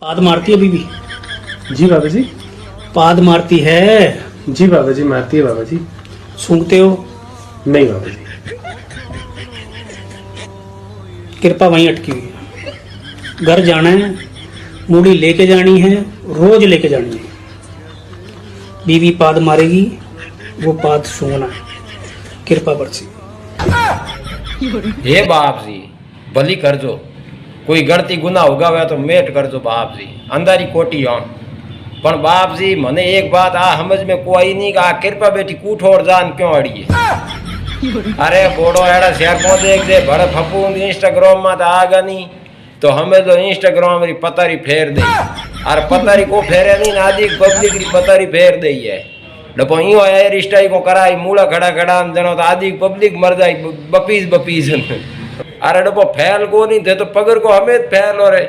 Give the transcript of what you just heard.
पाद मारती है बीवी? जी बाबा जी। पाद मारती है? जी बाबा जी, मारती है बाबा जी। सूंघते हो? नहीं बाबा जी। कृपा वहीं अटकी हुई है। घर जाना है, मूड़ी लेके जानी है, रोज लेके जानी है। बीवी पाद मारेगी, वो पाद सूंघना है। कृपा बरसी। हे बाप जी, भली करजो। कोई गलती गुना होगा हुआ तो मेट करजो बाप जी, अंधारी कोटी आम। पण बाप जी मने एक बात आ समझ में कोई नहीं का कृपा बेटी कूठोर जान क्यों अड़ी है? अरे बोड़ो एड़ा शेयर को देख दे भड़ फपू इंस्टाग्राम में तो आगा नहीं तो हमें तो इंस्टाग्राम री पतारी फेर दे। और पतारी को फेरे नहीं नादी पब्लिक री पतारी फेर दई है। डपो यूं है रिश्ताई को कराई मूला खड़ा खड़ा जनो तो आदि पब्लिक मर जाई बपीस बपीस। अरे डपो फैल को नहीं थे तो पगर को हमें फैल हो रहे।